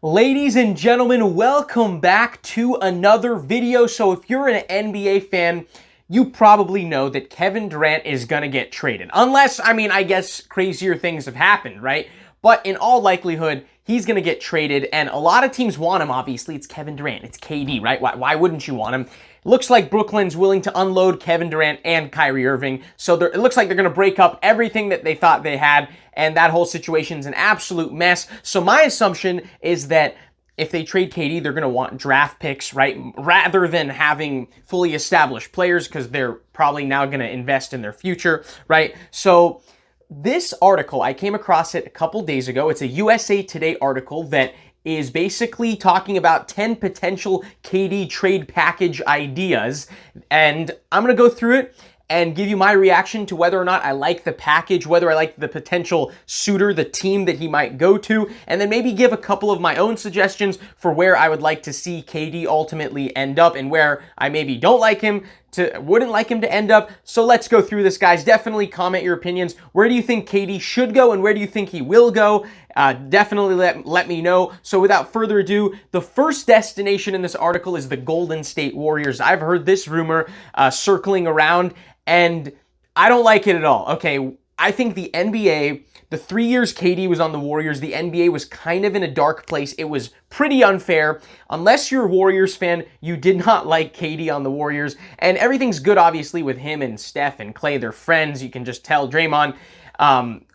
Ladies and gentlemen, welcome back to another video. So if you're an NBA fan, you probably know that Kevin Durant is going to get traded. Unless, I guess crazier things have happened, right? But in all likelihood, he's going to get traded, and a lot of teams want him, obviously. It's Kevin Durant. It's KD, right? Why wouldn't you want him? Looks like Brooklyn's willing to unload Kevin Durant and Kyrie Irving, so it looks like they're going to break up everything that they thought they had, and that whole situation's an absolute mess. So my assumption is that if they trade KD, they're going to want draft picks, right? Rather than having fully established players, because they're probably now going to invest in their future, right? So this article, I came across it a couple days ago. It's a USA Today article that is basically talking about 10 potential KD trade package ideas. And I'm going to go through it and give you my reaction to whether or not I like the package, whether I like the potential suitor, the team that he might go to, and then maybe give a couple of my own suggestions for where I would like to see KD ultimately end up and where I maybe wouldn't like him to end up. So let's go through this, guys. Definitely comment your opinions. Where do you think KD should go and where do you think he will go? Definitely let me know. So without further ado, the first destination in this article is the Golden State Warriors. I've heard this rumor circling around, and I don't like it at all. Okay, I think the NBA, the 3 years KD was on the Warriors, the NBA was kind of in a dark place. It was pretty unfair. Unless you're a Warriors fan, you did not like KD on the Warriors. And everything's good, obviously, with him and Steph and Clay. They're friends. You can just tell Draymond.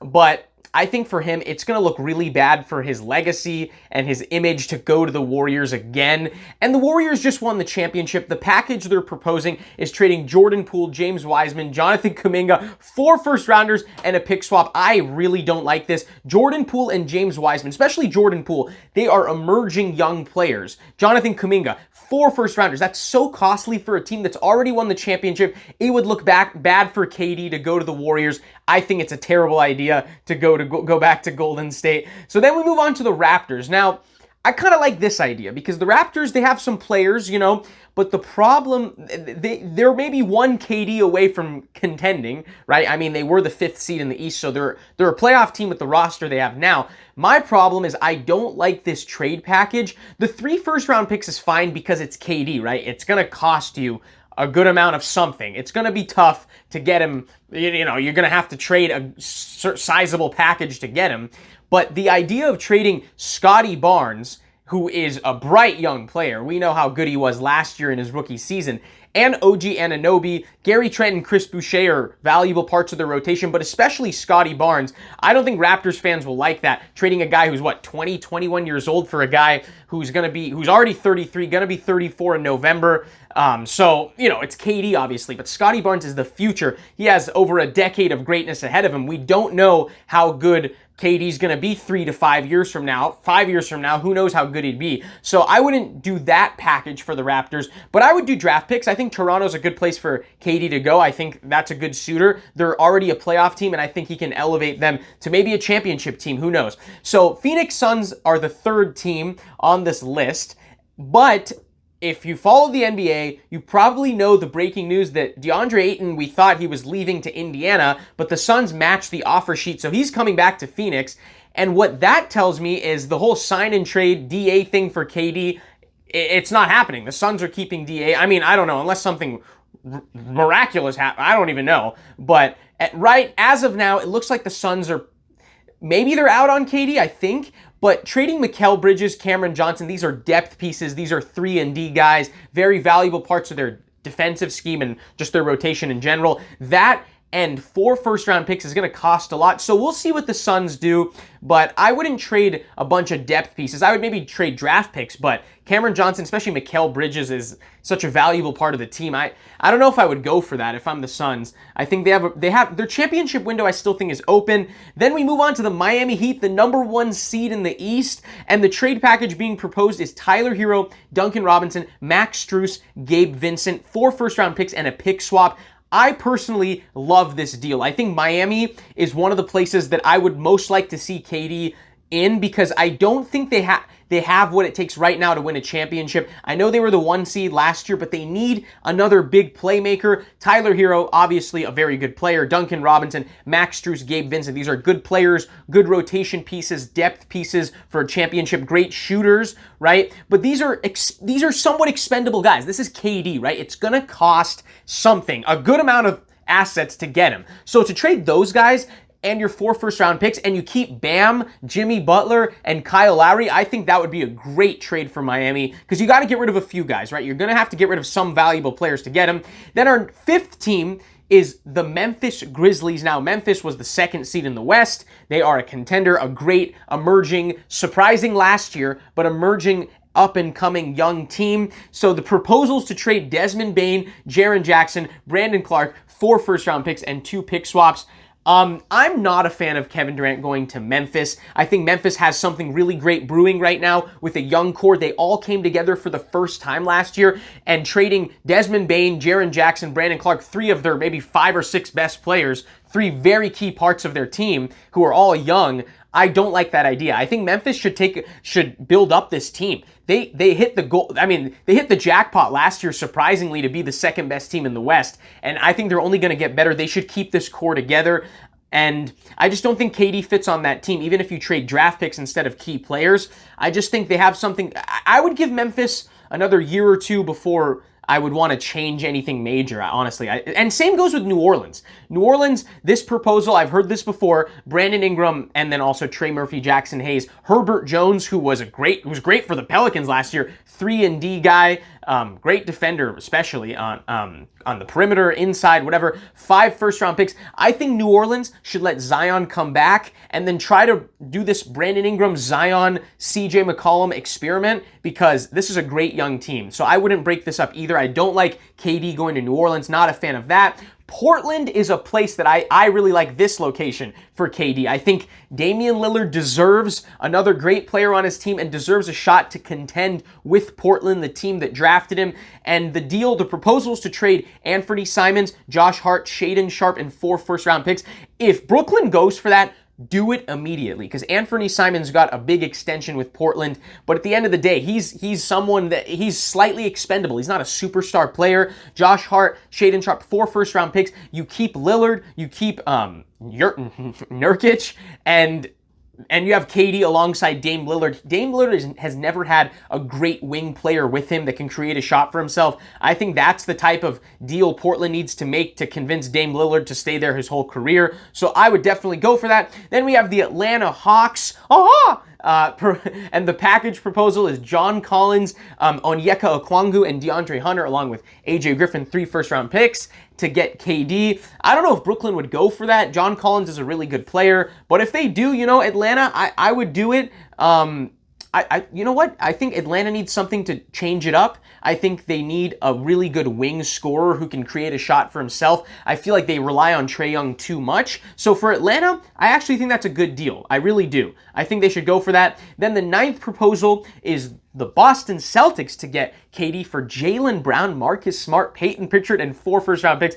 But I think for him, it's going to look really bad for his legacy and his image to go to the Warriors again. And the Warriors just won the championship. The package they're proposing is trading Jordan Poole, James Wiseman, Jonathan Kuminga, 4 first-rounders, and a pick swap. I really don't like this. Jordan Poole and James Wiseman, especially Jordan Poole, they are emerging young players. Jonathan Kuminga, 4 first-rounders. That's so costly for a team that's already won the championship. It would look bad for KD to go to the Warriors. I think it's a terrible idea to go back to Golden State. So then we move on to the Raptors. Now, I kind of like this idea because the Raptors, they have some players, but the problem, they're maybe one KD away from contending, right? I mean, they were the 5th seed in the East, so they're a playoff team with the roster they have now. My problem is I don't like this trade package. The 3 first-round picks is fine because it's KD, right? It's going to cost you a good amount of something. It's going to be tough to get him. You're going to have to trade a sizable package to get him. But the idea of trading Scotty Barnes, who is a bright young player, we know how good he was last year in his rookie season, and OG Anunoby, Gary Trent and Chris Boucher are valuable parts of their rotation, but especially Scotty Barnes. I don't think Raptors fans will like that. Trading a guy who's 20, 21 years old for a guy who's already 33, going to be 34 in November. So, it's KD obviously, but Scotty Barnes is the future. He has over a decade of greatness ahead of him. We don't know how good KD's going to be 3 to 5 years from now. 5 years from now, who knows how good he'd be. So I wouldn't do that package for the Raptors, but I would do draft picks. I think Toronto's a good place for KD to go. I think that's a good suitor. They're already a playoff team, and I think he can elevate them to maybe a championship team. Who knows? So Phoenix Suns are the 3rd team on this list, but if you follow the NBA, you probably know the breaking news that DeAndre Ayton, we thought he was leaving to Indiana, but the Suns matched the offer sheet, so he's coming back to Phoenix. And what that tells me is the whole sign and trade DA thing for KD, it's not happening. The Suns are keeping DA. I don't know, unless something miraculous happens. I don't even know. But right as of now, it looks like the Suns are, maybe they're out on KD, I think. But trading Mikal Bridges, Cameron Johnson, these are depth pieces. These are 3-and-D guys, very valuable parts of their defensive scheme and just their rotation in general. That and 4 first-round picks is going to cost a lot. So we'll see what the Suns do, but I wouldn't trade a bunch of depth pieces. I would maybe trade draft picks, but Cameron Johnson, especially Mikal Bridges, is such a valuable part of the team. I don't know if I would go for that if I'm the Suns. I think they have their championship window, I still think, is open. Then we move on to the Miami Heat, the number 1 seed in the East, and the trade package being proposed is Tyler Hero, Duncan Robinson, Max Strus, Gabe Vincent, 4 first-round picks, and a pick swap. I personally love this deal. I think Miami is one of the places that I would most like to see KD in because I don't think they have what it takes right now to win a championship. I know they were the 1 seed last year, but they need another big playmaker. Tyler Hero, obviously a very good player. Duncan Robinson, Max Strus, Gabe Vincent. These are good players, good rotation pieces, depth pieces for a championship, great shooters, right? But these are somewhat expendable guys. This is KD, right? It's going to cost something, a good amount of assets to get him. So to trade those guys and your 4 first-round picks, and you keep Bam, Jimmy Butler, and Kyle Lowry, I think that would be a great trade for Miami, because you got to get rid of a few guys, right? You're going to have to get rid of some valuable players to get them. Then our 5th team is the Memphis Grizzlies. Now, Memphis was the 2nd seed in the West. They are a contender, a great, emerging, surprising last year, but emerging up-and-coming young team. So the proposals to trade Desmond Bane, Jaren Jackson, Brandon Clark, 4 first-round picks, and 2 pick swaps. I'm not a fan of Kevin Durant going to Memphis. I think Memphis has something really great brewing right now with a young core. They all came together for the first time last year, and trading Desmond Bane, Jaren Jackson, Brandon Clark, 3 of their maybe 5 or 6 best players, 3 very key parts of their team who are all young. I don't like that idea. I think Memphis should build up this team. They hit the goal. I mean, they hit the jackpot last year, surprisingly, to be the 2nd best team in the West. And I think they're only going to get better. They should keep this core together. And I just don't think KD fits on that team, even if you trade draft picks instead of key players. I just think they have something. I would give Memphis another year or 2 before I would want to change anything major, honestly. And same goes with New Orleans. New Orleans, this proposal, I've heard this before, Brandon Ingram, and then also Trey Murphy, Jackson Hayes, Herbert Jones, who was great for the Pelicans last year, 3-and-D guy, great defender, especially on the perimeter, inside, whatever, 5 first-round picks. I think New Orleans should let Zion come back and then try to do this Brandon Ingram, Zion, CJ McCollum experiment, because this is a great young team. So I wouldn't break this up either. I don't like KD going to New Orleans, not a fan of that. Portland is a place that I really like this location for KD. I think Damian Lillard deserves another great player on his team and deserves a shot to contend with Portland, the team that drafted him. And the proposals to trade Anthony Simons, Josh Hart, Shaedon Sharpe, and 4 first-round picks. If Brooklyn goes for that, do it immediately, because Anthony Simons got a big extension with Portland, but at the end of the day, he's someone that he's slightly expendable. He's not a superstar player. Josh Hart, Shaedon Sharpe, 4 first-round picks. You keep Lillard, you keep Nurkic, and you have KD alongside Dame Lillard. Dame Lillard has never had a great wing player with him that can create a shot for himself. I think that's the type of deal Portland needs to make to convince Dame Lillard to stay there his whole career. So I would definitely go for that. Then we have the Atlanta Hawks. And the package proposal is John Collins, Onyeka Okongwu, and DeAndre Hunter, along with AJ Griffin, 3 first-round picks to get KD. I don't know if Brooklyn would go for that. John Collins is a really good player, but if they do, Atlanta, I would do it. You know what? I think Atlanta needs something to change it up. I think they need a really good wing scorer who can create a shot for himself. I feel like they rely on Trae Young too much. So for Atlanta, I actually think that's a good deal. I really do. I think they should go for that. Then the 9th proposal is the Boston Celtics to get KD for Jaylen Brown, Marcus Smart, Peyton Pritchard, and 4 first-round picks.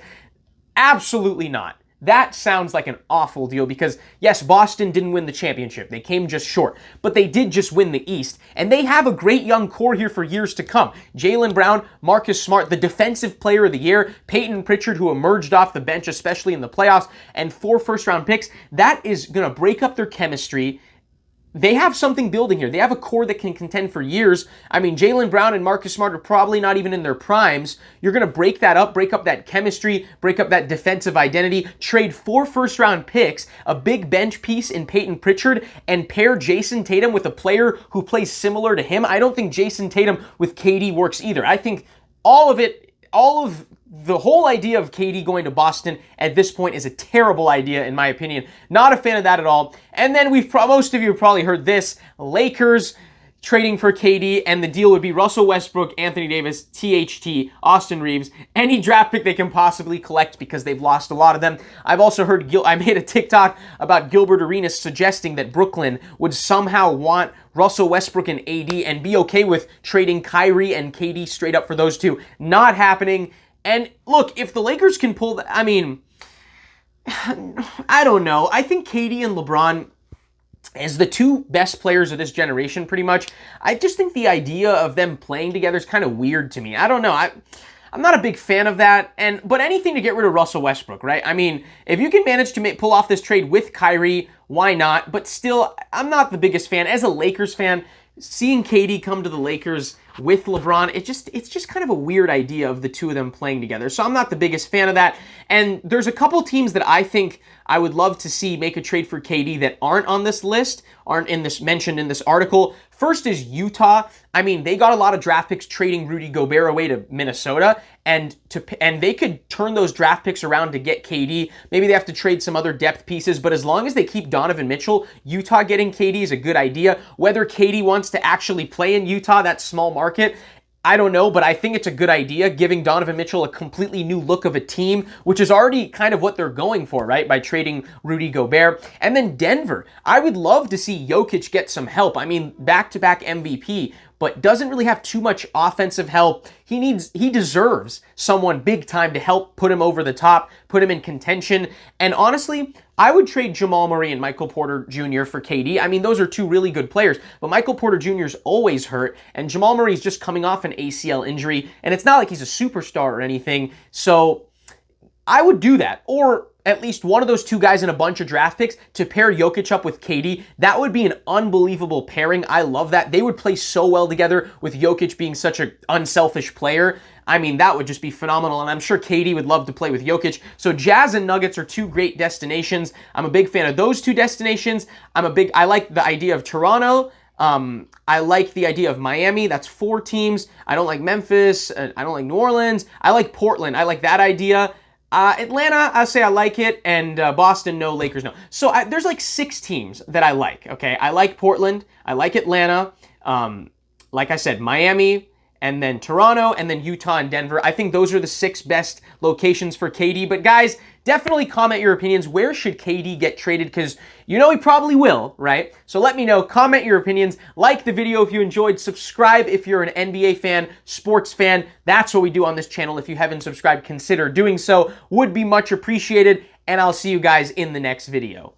Absolutely not. That sounds like an awful deal because, yes, Boston didn't win the championship. They came just short, but they did just win the East, and they have a great young core here for years to come. Jaylen Brown, Marcus Smart, the defensive player of the year, Peyton Pritchard, who emerged off the bench, especially in the playoffs, and 4 first-round picks. That is going to break up their chemistry. They have something building here. They have a core that can contend for years. I mean, Jaylen Brown and Marcus Smart are probably not even in their primes. You're going to break that up, break up that chemistry, break up that defensive identity, trade 4 first-round picks, a big bench piece in Peyton Pritchard, and pair Jason Tatum with a player who plays similar to him. I don't think Jason Tatum with KD works either. I think all of the whole idea of KD going to Boston at this point is a terrible idea, in my opinion. Not a fan of that at all. And then most of you have probably heard this, Lakers trading for KD, and the deal would be Russell Westbrook, Anthony Davis, THT, Austin Reeves, any draft pick they can possibly collect because they've lost a lot of them. I've also heard, I made a TikTok about Gilbert Arenas suggesting that Brooklyn would somehow want Russell Westbrook and AD and be okay with trading Kyrie and KD straight up for those two. Not happening. And look, if the Lakers can pull that, I mean, I don't know. I think KD and LeBron, as the two best players of this generation, pretty much. I just think the idea of them playing together is kind of weird to me. I don't know. I'm not a big fan of that, but anything to get rid of Russell Westbrook, right? I mean, if you can manage to pull off this trade with Kyrie, why not? But still, I'm not the biggest fan. As a Lakers fan, seeing KD come to the Lakers with LeBron, it's just kind of a weird idea of the two of them playing together. So I'm not the biggest fan of that. And there's a couple teams that I think I would love to see make a trade for KD that aren't on this list, aren't mentioned in this article. First is Utah. I mean, they got a lot of draft picks trading Rudy Gobert away to Minnesota, and they could turn those draft picks around to get KD. Maybe they have to trade some other depth pieces, but as long as they keep Donovan Mitchell, Utah getting KD is a good idea. Whether KD wants to actually play in Utah, that small market, I don't know, but I think it's a good idea, giving Donovan Mitchell a completely new look of a team, which is already kind of what they're going for, right, by trading Rudy Gobert. And then Denver. I would love to see Jokic get some help. I mean, back-to-back MVP, but doesn't really have too much offensive help. He deserves someone big time to help put him over the top, put him in contention. And honestly, I would trade Jamal Murray and Michael Porter Jr. for KD. I mean, those are two really good players, but Michael Porter Jr. is always hurt, and Jamal Murray is just coming off an ACL injury, and it's not like he's a superstar or anything. So I would do that, or at least one of those two guys in a bunch of draft picks to pair Jokic up with KD. That would be an unbelievable pairing. I love that. They would play so well together with Jokic being such an unselfish player. I mean, that would just be phenomenal, and I'm sure KD would love to play with Jokic. So Jazz and Nuggets are two great destinations. I'm a big fan of those two destinations. I like the idea of Toronto. I like the idea of Miami. That's 4 teams. I don't like Memphis. I don't like New Orleans. I like Portland. I like that idea. Atlanta, I'll say I like it, and Boston, no. Lakers, no. So there's like 6 teams that I like, okay? I like Portland, I like Atlanta, like I said, Miami, and then Toronto, and then Utah and Denver. I think those are the 6 best locations for KD. But guys, definitely comment your opinions. Where should KD get traded? Because you know he probably will, right? So let me know. Comment your opinions. Like the video if you enjoyed. Subscribe if you're an NBA fan, sports fan. That's what we do on this channel. If you haven't subscribed, consider doing so. Would be much appreciated. And I'll see you guys in the next video.